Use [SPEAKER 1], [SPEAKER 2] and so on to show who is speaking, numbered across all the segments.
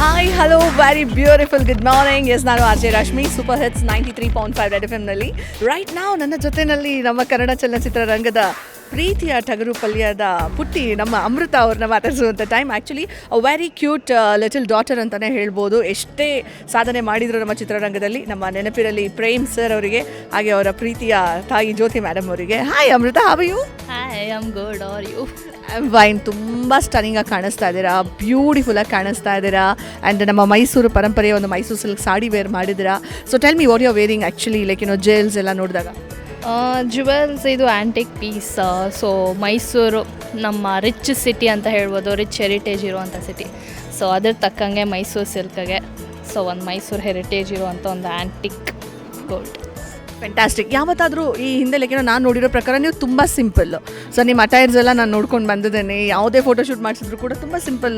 [SPEAKER 1] Hi hello very beautiful good morning. Yes, ನಾನು R J Rashmi, super hits 93.5 red F ಎಮ್ನಲ್ಲಿ. Right ನಾವು ನನ್ನ ಜೊತೆಯಲ್ಲಿ ನಮ್ಮ ಕನ್ನಡ ಚಲನಚಿತ್ರರಂಗದ ಪ್ರೀತಿಯ ಟಗರು ಪಲ್ಯದ ಪುಟ್ಟಿ ನಮ್ಮ ಅಮೃತ ಅವ್ರನ್ನ ಮಾತಾಡಿಸುವಂಥ time. Actually very cute little daughter ಅಂತಲೇ ಹೇಳ್ಬೋದು. ಎಷ್ಟೇ ಸಾಧನೆ ಮಾಡಿದರು ನಮ್ಮ ಚಿತ್ರರಂಗದಲ್ಲಿ. ನಮ್ಮ ನೆನಪಿರಲಿ ಪ್ರೇಮ್ ಸರ್ ಅವರಿಗೆ, ಹಾಗೆ ಅವರ ಪ್ರೀತಿಯ ತಾಯಿ ಜ್ಯೋತಿ ಮೇಡಮ್ ಅವರಿಗೆ. Hi Amrutha, how you?
[SPEAKER 2] Hi, I am good. Are you?
[SPEAKER 1] ವೈನ್ ತುಂಬ ಸ್ಟನ್ನಿಂಗಾಗಿ ಕಾಣಿಸ್ತಾ ಇದ್ದೀರಾ, ಬ್ಯೂಟಿಫುಲ್ಲಾಗಿ ಕಾಣಿಸ್ತಾ ಇದ್ದೀರಾ. ಆ್ಯಂಡ್ ನಮ್ಮ ಮೈಸೂರು ಪರಂಪರೆಯ ಒಂದು ಮೈಸೂರು ಸಿಲ್ಕ್ ಸಾಡಿ ವೇರ್ ಮಾಡಿದ್ದೀರಾ. So tell me what you are wearing actually, like jewels ಎಲ್ಲ ನೋಡಿದಾಗ.
[SPEAKER 2] ಜುವೆಲ್ಸ್ ಇದು ಆ್ಯಂಟಿಕ್ ಪೀಸ್. ಸೊ ಮೈಸೂರು ನಮ್ಮ ರಿಚ್ ಸಿಟಿ ಅಂತ ಹೇಳ್ಬೋದು, ರಿಚ್ ಹೆರಿಟೇಜ್ ಇರುವಂಥ ಸಿಟಿ. ಸೊ ಅದ್ರ ತಕ್ಕಂಗೆ ಮೈಸೂರು ಸಿಲ್ಕ್ಗೆ ಒಂದು ಮೈಸೂರು ಹೆರಿಟೇಜ್ ಇರುವಂಥ ಒಂದು ಆ್ಯಂಟಿಕ್ ಗೋಲ್ಡ್.
[SPEAKER 1] ಫ್ಯಾಂಟಾಸ್ಟಿಕ್. ಯಾವತ್ತಾದರೂ ಈ ಹಿಂದೆ ಲೆಕ್ಕನ ನಾನು ನೋಡಿರೋ ಪ್ರಕಾರ ನೀವು ತುಂಬ ಸಿಂಪಲ್. ಸೊ ನಿಮ್ಮ ಅಟೈರ್ಸ್ ಎಲ್ಲ ನಾನು ನೋಡ್ಕೊಂಡು ಬಂದಿದ್ದೇನೆ. ಯಾವುದೇ ಫೋಟೋಶೂಟ್ ಮಾಡಿಸಿದ್ರು ಕೂಡ ತುಂಬ ಸಿಂಪಲ್,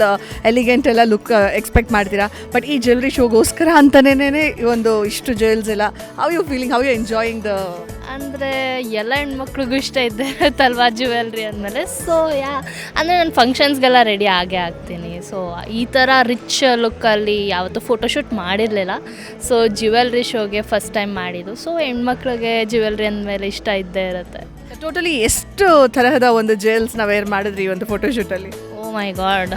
[SPEAKER 1] ಎಲಿಗೆಂಟ್ ಎಲ್ಲ ಲುಕ್ ಎಕ್ಸ್ಪೆಕ್ಟ್ ಮಾಡ್ತೀರಾ. ಬಟ್ ಈ ಜ್ಯುವೆಲ್ರಿ ಶೋಗೋಸ್ಕರ ಅಂತಲೇ ಒಂದು ಇಷ್ಟು ಜ್ಯುವೆಲ್ಸ್ ಎಲ್ಲ. How you feeling, how you enjoying the?
[SPEAKER 2] ಅಂದರೆ ಎಲ್ಲ ಹೆಣ್ಮಕ್ಳಿಗೂ ಇಷ್ಟ ಇರುತ್ತಲ್ವಾ ಜ್ಯುವೆಲ್ರಿ ಅಂದಮೇಲೆ. ಸೊ ಅಂದರೆ ನಾನು ಫಂಕ್ಷನ್ಸ್ಗೆಲ್ಲ ರೆಡಿ ಆಗೇ ಆಗ್ತೀನಿ. ಸೊ ಈ ಥರ ರಿಚ್ ಲುಕ್ಕಲ್ಲಿ ಯಾವತ್ತೂ ಫೋಟೋಶೂಟ್ ಮಾಡಿರಲಿಲ್ಲ. ಸೊ ಜ್ಯುವೆಲ್ರಿ ಶೋಗೆ ಫಸ್ಟ್ ಟೈಮ್ ಮಾಡಿದ್ದು. ಸೊ ಹೆಣ್ಮಕ್ಳಿಗೆ ಜ್ಯುವೆಲ್ರಿ ಅಂದಮೇಲೆ ಇಷ್ಟ ಇದ್ದೇ ಇರುತ್ತೆ.
[SPEAKER 1] ಟೋಟಲಿ ಎಷ್ಟು ತರಹದ ಒಂದು ಜ್ಯುವೆಲ್ಸ್ನ ವೇರ್ ಮಾಡಿದ್ರಿ ಒಂದು ಫೋಟೋಶೂಟಲ್ಲಿ?
[SPEAKER 2] ಓ ಮೈ ಗಾಡ್,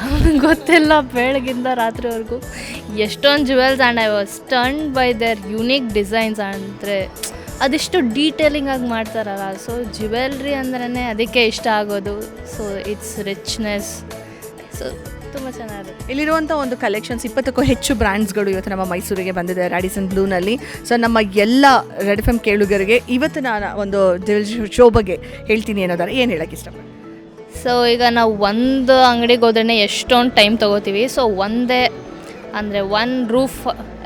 [SPEAKER 2] ಗೊತ್ತಿಲ್ಲ. ಬೆಳಗಿಂದ ರಾತ್ರಿವರೆಗೂ ಎಷ್ಟೊಂದು jewels. And I was stunned by their unique designs. ಅಂದರೆ ಅದಿಷ್ಟು ಡೀಟೇಲಿಂಗ್ ಆಗಿ ಮಾಡ್ತಾರಲ್ಲ. ಸೊ ಜ್ಯುವೆಲ್ರಿ ಅಂದ್ರೇ ಅದಕ್ಕೆ ಇಷ್ಟ ಆಗೋದು. So it's richness. ಸೊ ತುಂಬ ಚೆನ್ನಾಗಿರುತ್ತೆ.
[SPEAKER 1] ಇಲ್ಲಿರುವಂಥ ಒಂದು ಕಲೆಕ್ಷನ್ಸ್ 20ಕ್ಕೂ ಹೆಚ್ಚು ಬ್ರ್ಯಾಂಡ್ಸ್ಗಳು ಇವತ್ತು ನಮ್ಮ ಮೈಸೂರಿಗೆ ಬಂದಿದೆ ರ್ಯಾಡಿಸನ್ ಬ್ಲೂನಲ್ಲಿ. ಸೊ ನಮ್ಮ ಎಲ್ಲ ರೆಡ್ ಎಫ್ ಎಮ್ ಕೇಳುಗರಿಗೆ ಇವತ್ತು ನಾನು ಒಂದು ಜ್ಯುವೆಲ್ರಿ ಶೋ ಬಗ್ಗೆ ಹೇಳ್ತೀನಿ ಅನ್ನೋದಾರೆ ಏನು ಹೇಳೋಕ್ಕೆ ಇಷ್ಟಪಡ್ತೀನಿ.
[SPEAKER 2] ಸೊ ಈಗ ನಾವು ಒಂದು ಅಂಗಡಿಗೆ ಹೋದ್ರೆ ಎಷ್ಟೊಂದು ಟೈಮ್ ತೊಗೋತೀವಿ. ಸೊ ಒಂದೇ ಅಂದರೆ ಒನ್ ರೂಫ್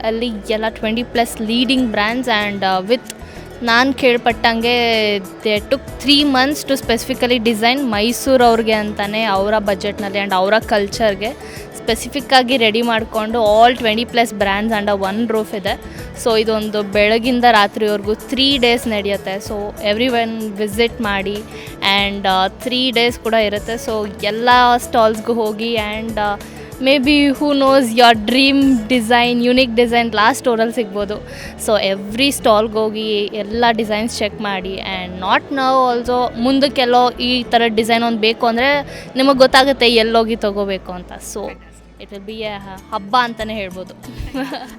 [SPEAKER 2] ಅಲ್ಲಿ ಎಲ್ಲ 20+ ಲೀಡಿಂಗ್ ಬ್ರ್ಯಾಂಡ್ಸ್. ಆ್ಯಂಡ್ ವಿತ್ ನಾನು ಕೇಳ್ಪಟ್ಟಂಗೆ they took 3 months to specifically design Mysuru ಅವ್ರಿಗೆ ಅಂತಲೇ ಅವರ ಬಜೆಟ್ನಲ್ಲಿ ಆ್ಯಂಡ್ ಅವರ ಕಲ್ಚರ್ಗೆ ಸ್ಪೆಸಿಫಿಕ್ಕಾಗಿ ರೆಡಿ ಮಾಡಿಕೊಂಡು all 20+ brands under one roof ಇದೆ. ಸೊ ಇದೊಂದು ಬೆಳಗಿಂದ ರಾತ್ರಿವರೆಗೂ 3 days ನಡೆಯುತ್ತೆ. ಸೊ ಎವ್ರಿ ಒನ್ ವಿಸಿಟ್ ಮಾಡಿ. ಆ್ಯಂಡ್ 3 days ಕೂಡ ಇರುತ್ತೆ. ಸೊ ಎಲ್ಲ ಸ್ಟಾಲ್ಸ್ಗೂ ಹೋಗಿ. And maybe who knows your dream design, unique design last ಸ್ಟೋರಲ್ಲಿ ಸಿಗ್ಬೋದು. ಸೊ ಎವ್ರಿ ಸ್ಟಾಲ್ಗೆ ಹೋಗಿ ಎಲ್ಲ ಡಿಸೈನ್ಸ್ ಚೆಕ್ ಮಾಡಿ. ಆ್ಯಂಡ್ ನಾಟ್ ನಾವು ಆಲ್ಸೋ ಮುಂದಕ್ಕೆಲ್ಲೋ ಈ ಥರ ಡಿಸೈನ್ ಒಂದು ಬೇಕು ಅಂದರೆ ನಿಮಗೆ ಗೊತ್ತಾಗುತ್ತೆ ಎಲ್ಲೋಗಿ ತೊಗೋಬೇಕು ಅಂತ. So it will be A ಹಬ್ಬ ಅಂತಲೇ ಹೇಳ್ಬೋದು.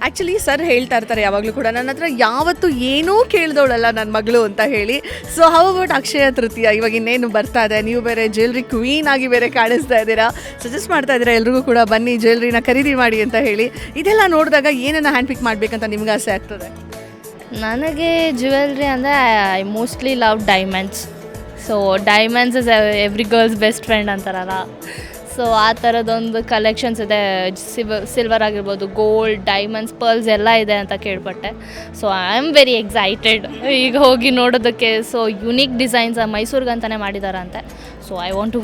[SPEAKER 1] ಆ್ಯಕ್ಚುಲಿ ಸರ್ ಹೇಳ್ತಾ ಇರ್ತಾರೆ ಯಾವಾಗಲೂ ಕೂಡ, ನನ್ನ ಹತ್ರ ಯಾವತ್ತೂ ಏನೂ ಕೇಳಿದವಳಲ್ಲ ನನ್ನ ಮಗಳು ಅಂತ ಹೇಳಿ. So how about Akshaya Tritiya, ಇವಾಗ ಇನ್ನೇನು ಬರ್ತಾ ಇದೆ, ನೀವು ಬೇರೆ ಜ್ಯುವೆಲ್ರಿ ಕ್ವೀನ್ ಆಗಿ ಬೇರೆ ಕಾಣಿಸ್ತಾ ಇದ್ದೀರಾ. ಸಜೆಸ್ಟ್ ಮಾಡ್ತಾ ಇದ್ದೀರಾ ಎಲ್ರಿಗೂ ಕೂಡ ಬನ್ನಿ ಜ್ಯುವೆಲ್ರಿನ ಖರೀದಿ ಮಾಡಿ ಅಂತ ಹೇಳಿ. ಇದೆಲ್ಲ ನೋಡಿದಾಗ ಏನನ್ನು ಹ್ಯಾಂಡ್ ಪಿಕ್ ಮಾಡಬೇಕಂತ ನಿಮ್ಗೆ ಆಸೆ ಆಗ್ತದೆ?
[SPEAKER 2] ನನಗೆ ಜ್ಯುವೆಲ್ರಿ ಅಂದರೆ I mostly love diamonds. So diamonds is every girls best friend ಅಂತಾರಲ್ಲ. ಸೊ ಆ ಥರದೊಂದು ಕಲೆಕ್ಷನ್ಸ್ ಇದೆ. ಸಿಲ್ವರ್ ಆಗಿರ್ಬೋದು, ಗೋಲ್ಡ್, ಡೈಮಂಡ್ಸ್, ಪರ್ಲ್ಸ್ ಎಲ್ಲ ಇದೆ ಅಂತ ಕೇಳ್ಪಟ್ಟೆ. So I am very excited ಈಗ ಹೋಗಿ ನೋಡೋದಕ್ಕೆ. ಸೊ ಯುನೀಕ್ ಡಿಸೈನ್ಸ್ ಮೈಸೂರಿಗಂತಲೇ ಮಾಡಿದಾರಂತೆ. So I want to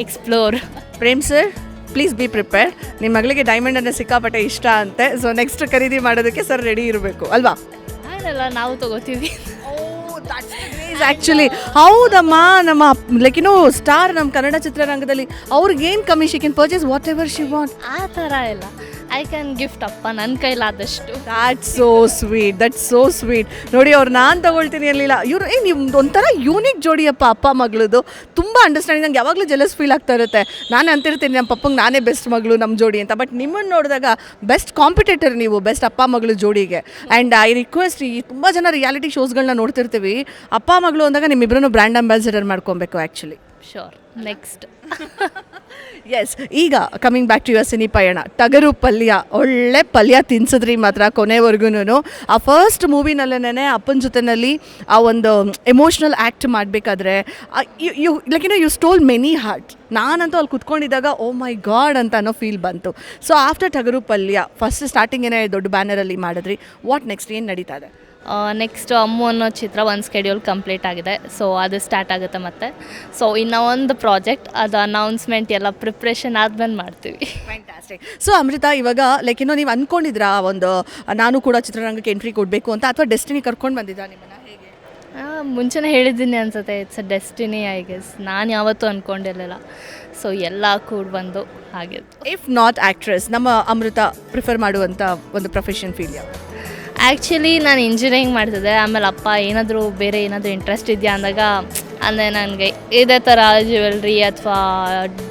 [SPEAKER 2] explore.
[SPEAKER 1] Prem sir, please be prepare. ನಿಮ್ಮ ಮಗಳಿಗೆ ಡೈಮಂಡ್ ಅಂದರೆ ಸಿಕ್ಕಾಪಟ್ಟೆ ಇಷ್ಟ ಅಂತೆ. ಸೊ ನೆಕ್ಸ್ಟ್ ಖರೀದಿ ಮಾಡೋದಕ್ಕೆ ಸರ್ ರೆಡಿ ಇರಬೇಕು ಅಲ್ವಾ?
[SPEAKER 2] ಹಾಗಲ್ಲ, ನಾವು ತೊಗೋತೀವಿ.
[SPEAKER 1] ಆ್ಯಕ್ಚುಲಿ ಹೌದಮ್ಮ, ನಮ್ಮ ಲೈಕ್ ಸ್ಟಾರ್ ನಮ್ಮ ಕನ್ನಡ ಚಿತ್ರರಂಗದಲ್ಲಿ ಅವ್ರಿಗೇನು ಕಮ್ಮಿ, she can purchase what ever she want.
[SPEAKER 2] ಆ ಥರ ಇಲ್ಲ, ಐ ಕ್ಯಾನ್ ಗಿಫ್ಟ್ ಅಪ್ಪ ನನ್ನ ಕೈಲಾದಷ್ಟು.
[SPEAKER 1] That's so sweet, that's so sweet. ನೋಡಿ ಅವ್ರು ನಾನು ತಗೊಳ್ತೀನಿ ಇರಲಿಲ್ಲ, ಇವರು ನಿಮ್ದು ಒಂಥರ ಯೂನಿಕ್ ಜೋಡಿಯಪ್ಪ ಅಪ್ಪ ಮಗಳದು. ತುಂಬ ಅಂಡರ್ಸ್ಟ್ಯಾಂಡಿಂಗ್. ನಂಗೆ ಯಾವಾಗಲೂ ಜೆಲಸ್ ಫೀಲ್ ಆಗ್ತಾ ಇರುತ್ತೆ. ನಾನು ಅಂತಿರ್ತೀನಿ ನಮ್ಮ ಪಪ್ಪಂಗೆ ನಾನೇ ಬೆಸ್ಟ್ ಮಗಳು ನಮ್ಮ ಜೋಡಿ ಅಂತ. ಬಟ್ ನಿಮ್ಮನ್ನು ನೋಡಿದಾಗ ಬೆಸ್ಟ್ ಕಾಂಪಿಟೇಟರ್ ನೀವು, ಬೆಸ್ಟ್ ಅಪ್ಪ ಮಗಳು ಜೋಡಿಗೆ. ಆ್ಯಂಡ್ ಐ ರಿಕ್ವೆಸ್ಟ್, ಈ ತುಂಬ ಜನ ರಿಯಾಲಿಟಿ ಶೋಸ್ಗಳನ್ನ ನೋಡ್ತಿರ್ತೀವಿ, ಅಪ್ಪ ಮಗಳು ಅಂದಾಗ ನಿಮ್ಮಿಬ್ಬರನ್ನು ಬ್ರ್ಯಾಂಡ್ ಅಂಬಾಸಿಡರ್ ಮಾಡ್ಕೊಬೇಕು ಆ್ಯಕ್ಚುಲಿ.
[SPEAKER 2] Sure, next.
[SPEAKER 1] ಎಸ್, ಈಗ coming back to your cine ಪಯಣ. ಟಗರು ಪಲ್ಯ, ಒಳ್ಳೆ ಪಲ್ಯ ತಿನ್ಸಿದ್ರಿ ಮಾತ್ರ ಕೊನೆವರೆಗೂ. ಆ ಫಸ್ಟ್ ಮೂವಿನಲ್ಲೇ ಅಪ್ಪನ ಜೊತೆಯಲ್ಲಿ ಆ ಒಂದು ಎಮೋಷ್ನಲ್ ಆ್ಯಕ್ಟ್ ಮಾಡಬೇಕಾದ್ರೆ ಯು ಸ್ಟೋಲ್ ಮೆನಿ ಹಾರ್ಟ್. ನಾನಂತೂ ಅಲ್ಲಿ ಕುತ್ಕೊಂಡಿದ್ದಾಗ ಓ ಮೈ ಗಾಡ್ ಅಂತ ಅನ್ನೋ ಫೀಲ್ ಬಂತು. ಸೊ ಆಫ್ಟರ್ ಟಗರು ಪಲ್ಯ ಫಸ್ಟ್ ಸ್ಟಾರ್ಟಿಂಗೇನೆ ದೊಡ್ಡ ಬ್ಯಾನರಲ್ಲಿ ಮಾಡಿದ್ರಿ. ವಾಟ್ ನೆಕ್ಸ್ಟ್, ಏನು ನಡೀತಾ ಇದೆ?
[SPEAKER 2] ನೆಕ್ಸ್ಟ್ ಅಮ್ಮು ಅನ್ನೋ ಚಿತ್ರ ಒಂದು ಸ್ಕೆಡ್ಯೂಲ್ ಕಂಪ್ಲೀಟ್ ಆಗಿದೆ. ಸೊ ಅದು ಸ್ಟಾರ್ಟ್ ಆಗುತ್ತೆ ಮತ್ತೆ. ಸೊ ಇನ್ನೂ ಒಂದು ಪ್ರಾಜೆಕ್ಟ್, ಅದು ಅನೌನ್ಸ್ಮೆಂಟ್ ಎಲ್ಲ ಪ್ರಿಪ್ರೇಷನ್ ಆದ್ಮೇಲೆ ಮಾಡ್ತೀವಿ.
[SPEAKER 1] ಫ್ಯಾಂಟಾಸ್ಟಿಕ್. ಸೊ ಅಮೃತ, ಇವಾಗ ಲೈಕ್ ನೀವು ಅಂದ್ಕೊಂಡಿದ್ರಾ ಒಂದು ನಾನು ಕೂಡ ಚಿತ್ರರಂಗಕ್ಕೆ ಎಂಟ್ರಿ ಕೊಡಬೇಕು ಅಂತ, ಅಥವಾ ಡೆಸ್ಟಿನಿ ಕರ್ಕೊಂಡು ಬಂದಿದ್ದ ನಿಮ್ಮನ್ನು, ಹೇಗೆ?
[SPEAKER 2] ಮುಂಚೆನೇ ಹೇಳಿದ್ದೀನಿ ಅನ್ಸುತ್ತೆ, it's a destiny I guess. ನಾನು ಯಾವತ್ತೂ ಅಂದ್ಕೊಂಡಿರಲಿಲ್ಲ, ಸೊ ಎಲ್ಲ ಕೂಡ ಬಂದು ಆಗಿತ್ತು.
[SPEAKER 1] ಇಫ್ ನಾಟ್ ಆ್ಯಕ್ಟ್ರೆಸ್, ನಮ್ಮ ಅಮೃತ ಪ್ರಿಫರ್ ಮಾಡುವಂಥ ಒಂದು ಪ್ರೊಫೆಷನ್ ಫೀಲ್ ಯಾವ?
[SPEAKER 2] ಆ್ಯಕ್ಚುಲಿ ನಾನು ಇಂಜಿನಿಯರಿಂಗ್ ಮಾಡ್ತಿದ್ದೆ, ಆಮೇಲೆ ಅಪ್ಪ ಏನಾದರೂ ಬೇರೆ ಏನಾದರೂ ಇಂಟ್ರೆಸ್ಟ್ ಇದೆಯಾ ಅಂದಾಗ, ಅಂದರೆ ನನಗೆ ಇದೇ ಥರ ಜ್ಯುವೆಲ್ರಿ ಅಥವಾ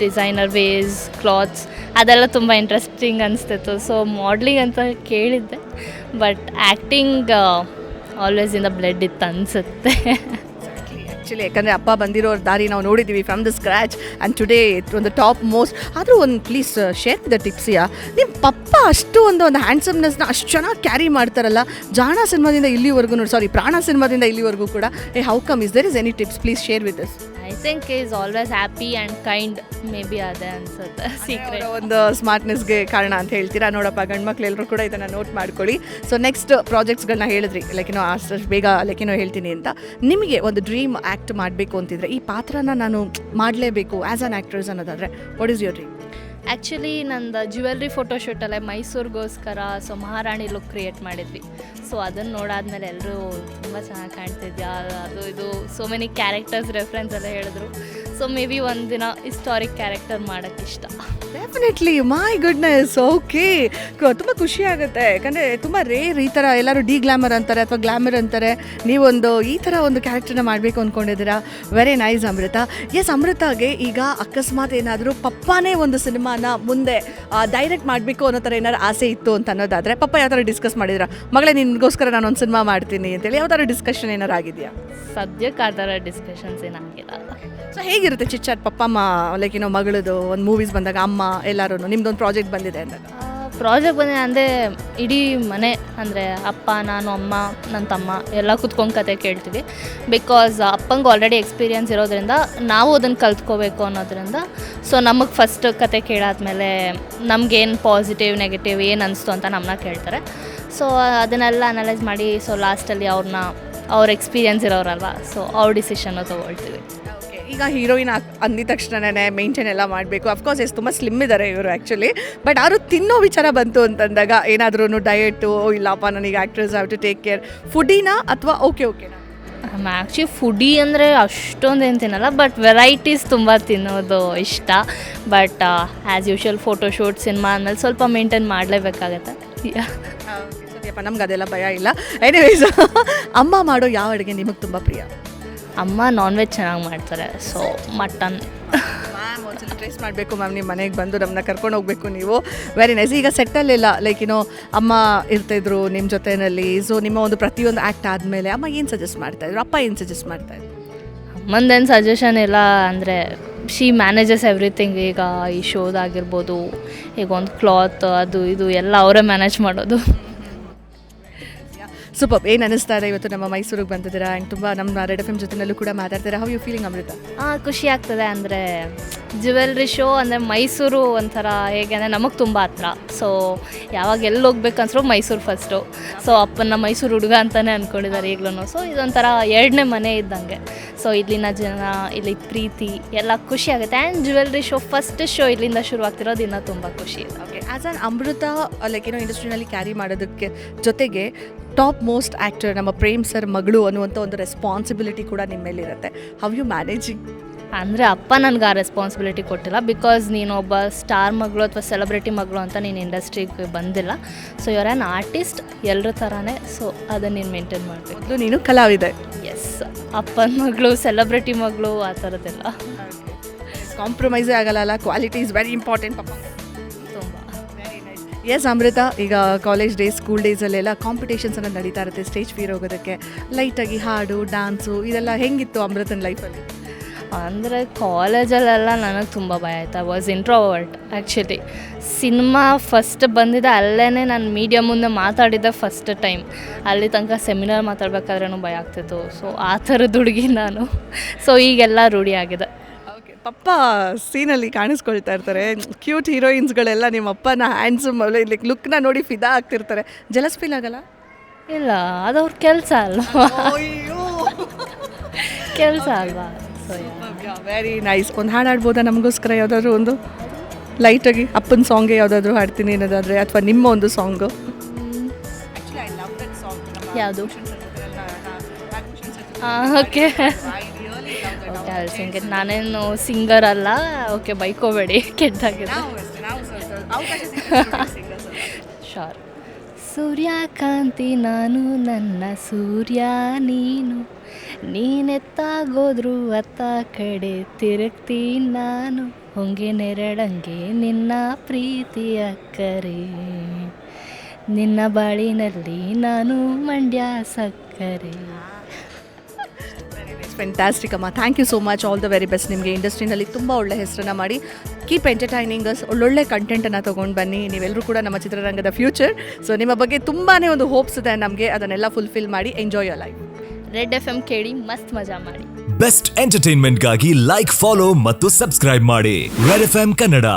[SPEAKER 2] ಡಿಸೈನರ್ ವೇಸ್ ಕ್ಲಾತ್ಸ್ ಅದೆಲ್ಲ ತುಂಬ ಇಂಟ್ರೆಸ್ಟಿಂಗ್ ಅನಿಸ್ತಿತ್ತು. ಸೊ ಮಾಡ್ಲಿಂಗ್ ಅಂತ ಕೇಳಿದ್ದೆ, but acting always in the blood ಇತ್ತು ಅನಿಸುತ್ತೆ.
[SPEAKER 1] ಆ್ಯಕ್ಚುಲಿ ಯಾಕಂದರೆ ಅಪ್ಪ ಬಂದಿರೋ ದಾರಿ ನಾವು ನೋಡಿದ್ದೀವಿ from the scratch and today ಒಂದು ಟಾಪ್ ಮೋಸ್ಟ್. ಆದರೂ ಒಂದು ಪ್ಲೀಸ್ ಶೇರ್ ದ ಟಿಪ್ಸಿಯಾ, ನಿಮ್ಮ ಪಪ್ಪ ಅಷ್ಟು ಒಂದು ಹ್ಯಾಂಡ್ಸಮ್ನೆಸ್ನ ಅಷ್ಟು ಚೆನ್ನಾಗಿ ಕ್ಯಾರಿ ಮಾಡ್ತಾರಲ್ಲ, ಜಾಣ ಸಿನಿಮಾದಿಂದ ಇಲ್ಲಿವರೆಗೂ ನೋಡಿ, ಸಾರಿ ಪ್ರಾಣ ಸಿನಿಮಾದಿಂದ ಇಲ್ಲಿವರೆಗೂ ಕೂಡ. How come, is there is any tips please share with us?
[SPEAKER 2] I think is always happy and kind, maybe ಅದೇ ಅನ್ಸುತ್ತೆ ಸೀಕ್ರೆಟ್.
[SPEAKER 1] ಒಂದು ಸ್ಮಾರ್ಟ್ನೆಸ್ಗೆ ಕಾರಣ ಅಂತ ಹೇಳ್ತೀರಾ. ನೋಡಪ್ಪ, ಗಂಡು ಮಕ್ಳು ಎಲ್ಲರೂ ಕೂಡ ಇದನ್ನು ನೋಟ್ ಮಾಡ್ಕೊಳ್ಳಿ. ಸೊ ನೆಕ್ಸ್ಟ್ ಪ್ರಾಜೆಕ್ಟ್ಸ್ಗಳನ್ನ ಹೇಳಿದ್ರಿ, ಲೈಕಿನೋ ಅಷ್ಟು ಬೇಗ ಲೈಕಿನೋ ಹೇಳ್ತೀನಿ ಅಂತ. ನಿಮಗೆ ಒಂದು ಡ್ರೀಮ್ ಆ್ಯಕ್ಟ್ ಮಾಡಬೇಕು ಅಂತಿದ್ರೆ, ಈ ಪಾತ್ರನ ನಾನು ಮಾಡಲೇಬೇಕು ಆ್ಯಸ್ ಆನ್ ಆ್ಯಕ್ಟ್ರೆಸ್ ಅನ್ನೋದಾದರೆ, what is your dream?
[SPEAKER 2] Actually ನಂದು ಜ್ಯುವೆಲ್ರಿ ಫೋಟೋಶೂಟಲ್ಲೇ ಮೈಸೂರಿಗೋಸ್ಕರ ಸೊ ಮಹಾರಾಣಿ ಲುಕ್ ಕ್ರಿಯೇಟ್ ಮಾಡಿದ್ವಿ. ಸೊ ಅದನ್ನು ನೋಡಾದ್ಮೇಲೆ ಎಲ್ಲರೂ ತುಂಬ ಚೆನ್ನಾಗಿ ಕಾಣ್ತಿದ್ಯಾ, ಅದು ಇದು ಸೊ ಮೆನಿ ಕ್ಯಾರೆಕ್ಟರ್ಸ್ ರೆಫರೆನ್ಸ್ ಎಲ್ಲ ಹೇಳಿದ್ರು. ಸೊ ಮೇ ಬಿ ಒಂದಿನ ಹಿಸ್ಟಾರಿಕ್ ಕ್ಯಾರೆಕ್ಟರ್ ಮಾಡೋಕ್ಕೆ ಇಷ್ಟ.
[SPEAKER 1] Definitely, my goodness, okay. ತುಂಬ ಖುಷಿ ಆಗುತ್ತೆ, ಯಾಕಂದರೆ ತುಂಬ ರೇರ್ ಈ ಥರ ಎಲ್ಲರೂ ಡಿ ಗ್ಲಾಮರ್ ಅಂತಾರೆ ಅಥವಾ ಗ್ಲಾಮರ್ ಅಂತಾರೆ, ನೀವೊಂದು ಈ ಥರ ಒಂದು ಕ್ಯಾರೆಕ್ಟರ್ನ ಮಾಡಬೇಕು ಅಂದ್ಕೊಂಡಿದ್ದೀರಾ. ವೆರಿ ನೈಸ್ ಅಮೃತ. ಎಸ್, ಅಮೃತಾಗೆ ಈಗ ಅಕಸ್ಮಾತ್ ಏನಾದರೂ ಪಪ್ಪಾನೇ ಒಂದು ಸಿನಿಮಾನ ಮುಂದೆ ಡೈರೆಕ್ಟ್ ಮಾಡಬೇಕು ಅನ್ನೋ ಥರ ಏನಾದ್ರು ಆಸೆ ಇತ್ತು ಅಂತ ಅನ್ನೋದಾದರೆ, ಪಪ್ಪ ಯಾವ ಥರ ಡಿಸ್ಕಸ್ ಮಾಡಿದ್ರ, ಮಗಳೇ ನಿನಗೋಸ್ಕರ ನಾನು ಒಂದು ಸಿನಿಮಾ ಮಾಡ್ತೀನಿ ಅಂತೇಳಿ ಯಾವ ಥರ ಡಿಸ್ಕಷನ್ ಏನಾರು ಆಗಿದೆಯಾ?
[SPEAKER 2] ಸದ್ಯಕ್ಕೆ ಆ ಥರ ಡಿಸ್ಕಷನ್ಸ್ ಏನಾಗಿಲ್ಲ.
[SPEAKER 1] ಸೊ ಹೇಗಿರುತ್ತೆ ಚಿಟ್ಚಾಟ್ ಪಪ್ಪ ಅಮ್ಮ, ಲೈಕ್ ಏನೋ ಮಗಳದು ಒಂದು ಮೂವೀಸ್ ಬಂದಾಗ, ಅಮ್ಮ ಎಲ್ಲರೂ ನಿಮ್ದೊಂದು ಪ್ರಾಜೆಕ್ಟ್ ಬಂದಿದೆ ಅಂದಾಗ?
[SPEAKER 2] ಪ್ರಾಜೆಕ್ಟ್ ಬಂದಿದೆ ಅಂದರೆ ಇಡೀ ಮನೆ, ಅಂದರೆ ಅಪ್ಪ, ನಾನು, ಅಮ್ಮ, ನನ್ನ ತಮ್ಮ ಎಲ್ಲ ಕುತ್ಕೊಂಡು ಕತೆ ಕೇಳ್ತೀವಿ. ಬಿಕಾಸ್ ಅಪ್ಪಂಗೆ ಆಲ್ರೆಡಿ ಎಕ್ಸ್ಪೀರಿಯನ್ಸ್ ಇರೋದ್ರಿಂದ ನಾವು ಅದನ್ನು ಕಲ್ತ್ಕೋಬೇಕು ಅನ್ನೋದ್ರಿಂದ, ಸೊ ನಮಗೆ ಫಸ್ಟ್ ಕತೆ ಕೇಳಾದ್ಮೇಲೆ ನಮಗೇನು ಪಾಸಿಟಿವ್ ನೆಗೆಟಿವ್ ಏನು ಅನಿಸ್ತು ಅಂತ ನಮ್ಮನ್ನ ಕೇಳ್ತಾರೆ. ಸೊ ಅದನ್ನೆಲ್ಲ ಅನಲೈಸ್ ಮಾಡಿ, ಸೊ ಲಾಸ್ಟಲ್ಲಿ ಅವ್ರ ಎಕ್ಸ್ಪೀರಿಯನ್ಸ್ ಇರೋರಲ್ವ, ಸೊ ಅವ್ರ ಡಿಸಿಷನ್ನು ತೊಗೊಳ್ತೀವಿ.
[SPEAKER 1] ಈಗ ಹೀರೋಯಿನ್ ಅಂದಿದ ತಕ್ಷಣನೇ ಮೇಂಟೈನ್ ಎಲ್ಲ ಮಾಡಬೇಕು. ಅಫ್ಕೋರ್ಸ್ ತುಂಬ ಸ್ಲಿಮ್ ಇದ್ದಾರೆ ಇವರು ಆ್ಯಕ್ಚುಲಿ, ಬಟ್ ಅವರು ತಿನ್ನೋ ವಿಚಾರ ಬಂತು ಅಂತಂದಾಗ ಏನಾದ್ರೂ ಡಯಟು, ಇಲ್ಲಪ್ಪ ನನಗೆ actress have to take care, ಫುಡಿನಾ ಅಥವಾ ಓಕೆನಾ?
[SPEAKER 2] ಆ್ಯಕ್ಚುಲಿ ಫುಡಿ ಅಂದರೆ ಅಷ್ಟೊಂದೇನು ತಿನ್ನಲ್ಲ, ಬಟ್ ವೆರೈಟೀಸ್ ತುಂಬ ತಿನ್ನೋದು ಇಷ್ಟ. But as usual photoshoot, cinema ಅಂದಮೇಲೆ ಸ್ವಲ್ಪ ಮೇಂಟೈನ್ ಮಾಡಲೇಬೇಕಾಗತ್ತೆ.
[SPEAKER 1] ಸದ್ಯಪ್ಪ ನಮ್ಗೆ ಅದೆಲ್ಲ ಭಯ ಇಲ್ಲ. ಎನಿವೇಸ್, ಅಮ್ಮ ಮಾಡೋ ಯಾವ ಅಡುಗೆ ನಿಮಗೆ ತುಂಬ ಪ್ರಿಯ?
[SPEAKER 2] ಅಮ್ಮ ನಾನ್ ವೆಜ್ ಚೆನ್ನಾಗಿ ಮಾಡ್ತಾರೆ, ಸೊ ಮಟನ್.
[SPEAKER 1] ಮ್ಯಾಮ್ ಒಂದ್ಸಲ ಟೇಸ್ಟ್ ಮಾಡಬೇಕು ಮ್ಯಾಮ್, ನಿಮ್ಮ ಮನೆಗೆ ಬಂದು ನಮ್ಮನ್ನ ಕರ್ಕೊಂಡು ಹೋಗಬೇಕು ನೀವು. Very nice. ಈಗ ಸೆಟ್ಟಲ್ಲೆಲ್ಲ ಲೈಕ್ ಅಮ್ಮ ಇರ್ತಾಯಿದ್ರು ನಿಮ್ಮ ಜೊತೆಯಲ್ಲಿ, ಸೊ ನಿಮ್ಮ ಒಂದು ಪ್ರತಿಯೊಂದು ಆ್ಯಕ್ಟ್ ಆದಮೇಲೆ ಅಮ್ಮ ಏನು ಸಜೆಸ್ಟ್ ಮಾಡ್ತಾಯಿದ್ರು, ಅಪ್ಪ ಏನು ಸಜೆಸ್ಟ್ ಮಾಡ್ತಾಯಿದ್ರು?
[SPEAKER 2] ಅಮ್ಮಂದೇನು ಸಜೆಷನ್ ಇಲ್ಲ, ಅಂದರೆ ಶಿ ಮ್ಯಾನೇಜಸ್ ಎವ್ರಿಥಿಂಗ್. ಈಗ ಈ ಶೋದಾಗಿರ್ಬೋದು, ಈಗ ಒಂದು ಕ್ಲಾತ್ ಅದು ಇದು ಎಲ್ಲ ಅವರೇ ಮ್ಯಾನೇಜ್ ಮಾಡೋದು.
[SPEAKER 1] ಸೂಪರ್. ಏನು ಅನ್ನಿಸ್ತಾ ಇದೆ ಇವತ್ತು ನಮ್ಮ ಮೈಸೂರಿಗೆ ಬಂದಿದ್ದೀರಾ ಆ್ಯಂಡ್ ತುಂಬ ನಮ್ಮ ರೆಡ್ FM ಜೊತೆನಲ್ಲೂ ಕೂಡ ಮಾತಾಡ್ತೀರಾ. ಹೌ ಯು ಫೀಲಿಂಗ್ ಅಮೃತ?
[SPEAKER 2] ಖುಷಿ ಆಗ್ತದೆ, ಅಂದರೆ ಜ್ಯುವೆಲ್ರಿ ಶೋ ಅಂದರೆ ಮೈಸೂರು ಒಂಥರ ಹೇಗೆ ಅಂದರೆ ನಮಗೆ ತುಂಬ ಹತ್ರ. ಸೊ ಯಾವಾಗ ಎಲ್ಲಿ ಹೋಗ್ಬೇಕನ್ಸ್ರು ಮೈಸೂರು ಫಸ್ಟು. ಸೊ ಅಪ್ಪನ ಮೈಸೂರು ಹುಡುಗ ಅಂತಲೇ ಅಂದ್ಕೊಂಡಿದ್ದಾರೆ ಈಗಲೂ. ಸೊ ಇದೊಂಥರ ಎರಡನೇ ಮನೆ ಇದ್ದಂಗೆ. ಸೊ ಇಲ್ಲಿನ ಜನ, ಇಲ್ಲಿ ಪ್ರೀತಿ ಎಲ್ಲ ಖುಷಿ ಆಗುತ್ತೆ. And jewellery show first show ಇಲ್ಲಿಂದ ಶುರು ಆಗ್ತಿರೋದು ಇನ್ನೂ ತುಂಬ ಖುಷಿ ಇದೆ.
[SPEAKER 1] Okay, as an Amrutha like ಇಂಡಸ್ಟ್ರಿನಲ್ಲಿ ಕ್ಯಾರಿ ಮಾಡೋದಕ್ಕೆ ಜೊತೆಗೆ ಟಾಪ್ ಮೋಸ್ಟ್ ಆ್ಯಕ್ಟರ್ ನಮ್ಮ ಪ್ರೇಮ್ ಸರ್ ಮಗಳು ಅನ್ನುವಂಥ ಒಂದು ರೆಸ್ಪಾನ್ಸಿಬಿಲಿಟಿ ಕೂಡ ನಿಮ್ಮ ಮೇಲಿರುತ್ತೆ. How you managing?
[SPEAKER 2] ಅಂದರೆ ಅಪ್ಪ ನನಗೆ ಆ ರೆಸ್ಪಾನ್ಸಿಬಿಲಿಟಿ ಕೊಟ್ಟಿಲ್ಲ. ಬಿಕಾಸ್ ನೀನೊಬ್ಬ ಸ್ಟಾರ್ ಮಗಳು ಅಥವಾ ಸೆಲೆಬ್ರಿಟಿ ಮಗಳು ಅಂತ ನೀನು ಇಂಡಸ್ಟ್ರಿಗೆ ಬಂದಿಲ್ಲ. ಸೊ ಯುವರ್ ಆ್ಯನ್ ಆರ್ಟಿಸ್ಟ್ ಎಲ್ಲರ ಥರನೇ. ಸೊ ಅದನ್ನು ನೀನು ಮೇಂಟೈನ್ ಮಾಡಬೇಕು.
[SPEAKER 1] ನೀನು ಕಲಾವಿದೆ.
[SPEAKER 2] ಎಸ್, ಅಪ್ಪನ ಮಗಳು, ಸೆಲೆಬ್ರಿಟಿ ಮಗಳು, ಆ ಥರದ್ದೆಲ್ಲ
[SPEAKER 1] ಕಾಂಪ್ರಮೈಸೇ ಆಗಲ್ಲ. ಕ್ವಾಲಿಟಿ ಇಸ್ ವೆರಿ ಇಂಪಾರ್ಟೆಂಟ್ ಪಪ್ಪ.
[SPEAKER 2] ತುಂಬ.
[SPEAKER 1] ಎಸ್ ಅಮೃತ, ಈಗ ಕಾಲೇಜ್ ಡೇಸ್, ಸ್ಕೂಲ್ ಡೇಸಲ್ಲೆಲ್ಲ ಕಾಂಪಿಟೇಷನ್ಸ್ ಅನ್ನೋದು ನಡೀತಾ ಇರುತ್ತೆ ಸ್ಟೇಜ್ ಫಿಯರ್ ಹೋಗೋದಕ್ಕೆ. ಲೈಟಾಗಿ ಹಾಡು, ಡ್ಯಾನ್ಸು ಇದೆಲ್ಲ ಹೆಂಗಿತ್ತು ಅಮೃತನ ಲೈಫಲ್ಲಿ?
[SPEAKER 2] ಅಂದರೆ ಕಾಲೇಜಲ್ಲೆಲ್ಲ ನನಗೆ ತುಂಬ ಭಯ ಆಯಿತು. I was introvert actually. Cinema first ಬಂದಿದ್ದೆ ಅಲ್ಲೇ ನಾನು ಮೀಡಿಯಾ ಮುಂದೆ ಮಾತಾಡಿದ್ದೆ ಫಸ್ಟ್ ಟೈಮ್. ಅಲ್ಲಿ ತನಕ ಸೆಮಿನಾರ್ ಮಾತಾಡ್ಬೇಕಾದ್ರೂ ಭಯ ಆಗ್ತಿತ್ತು. ಸೊ ಆ ಥರದ ಹುಡುಗಿ ನಾನು. ಸೊ ಈಗೆಲ್ಲ ರೂಢಿ ಆಗಿದೆ.
[SPEAKER 1] ಓಕೆ, ಪಪ್ಪ ಸೀನಲ್ಲಿ ಕಾಣಿಸ್ಕೊಳ್ತಾ ಇರ್ತಾರೆ. ಕ್ಯೂಟ್ ಹೀರೋಯಿನ್ಸ್ಗಳೆಲ್ಲ ನಿಮ್ಮ ಅಪ್ಪನ ಹ್ಯಾಂಡ್ಸಮ್ ಲೈಕ್ ಲುಕ್ನ ನೋಡಿ ಫಿದಾ ಆಗ್ತಿರ್ತಾರೆ. ಜಲಸ್ ಫೀಲ್ ಆಗಲ್ಲ?
[SPEAKER 2] ಇಲ್ಲ, ಅದು ಅವ್ರ ಕೆಲಸ ಅಲ್ವಾ, ಕೆಲಸ ಅಲ್ವಾ. So
[SPEAKER 1] very nice. ಒಂದು ಹಾಡು ಹಾಡ್ಬೋದಾ ನಮಗೋಸ್ಕರ? ಯಾವುದಾದ್ರೂ ಒಂದು ಲೈಟಾಗಿ ಅಪ್ಪನ ಸಾಂಗ್ಗೆ ಯಾವುದಾದ್ರೂ ಹಾಡ್ತೀನಿ ಅನ್ನೋದಾದರೆ, ಅಥವಾ ನಿಮ್ಮ ಒಂದು ಸಾಂಗು?
[SPEAKER 2] ಯಾವುದು? ಓಕೆ ಓಕೆ ಅಲ್ಲಿ ಸಿಂಗರ್ ನಾನೇನು ಸಿಂಗರ್ ಅಲ್ಲ. ಓಕೆ ಬೈಕೋಬೇಡಿ ಕೆಟ್ಟದಾಗಿದೆ. ಶೋರ್. ಸೂರ್ಯಕಾಂತಿ ನಾನು ನನ್ನ ಸೂರ್ಯ ನೀನು, ನೀನೆತ್ತಾಗೋದ್ರು ಅತ್ತ ಕಡೆ ತಿರುಗ್ತೀನಿ ನಾನು, ಹೊಂಗೆ ನೆರಳಂಗೆ ನಿನ್ನ ಪ್ರೀತಿಯ ಕರೆ, ನಿನ್ನ ಬಾಳಿನಲ್ಲಿ ನಾನು ಮಂಡ್ಯ ಸಕ್ಕರೆ.
[SPEAKER 1] ಫ್ಯಾಂಟಾಸ್ಟಿಕ್ ಅಮ್ಮ, thank you so much. All the very best ನಿಮಗೆ. ಇಂಡಸ್ಟ್ರಿನಲ್ಲಿ ತುಂಬ ಒಳ್ಳೆ ಹೆಸರನ್ನು ಮಾಡಿ ಕೀಪ್ ಎಂಟರ್ಟೈನಿಂಗ್ ಅಸ್. ಒಳ್ಳೊಳ್ಳೆ ಕಂಟೆಂಟನ್ನು ತೊಗೊಂಡು ಬನ್ನಿ. ನೀವೆಲ್ಲರೂ ಕೂಡ ನಮ್ಮ ಚಿತ್ರರಂಗದ ಫ್ಯೂಚರ್. ಸೊ ನಿಮ್ಮ ಬಗ್ಗೆ ತುಂಬಾ ಒಂದು ಹೋಪ್ಸ್ ಇದೆ ನಮಗೆ. ಅದನ್ನೆಲ್ಲ ಫುಲ್ಫಿಲ್ ಮಾಡಿ enjoy your life.
[SPEAKER 2] Red FM ಕೇಳಿ ಮಸ್ತ್ ಮಜಾ ಮಾಡಿ.
[SPEAKER 3] ಬೆಸ್ಟ್ ಎಂಟರ್ಟೈನ್ಮೆಂಟ್ಗಾಗಿ ಲೈಕ್, ಫಾಲೋ ಮತ್ತು ಸಬ್ಸ್ಕ್ರೈಬ್ ಮಾಡಿ ರೆಡ್ FM ಕನ್ನಡ.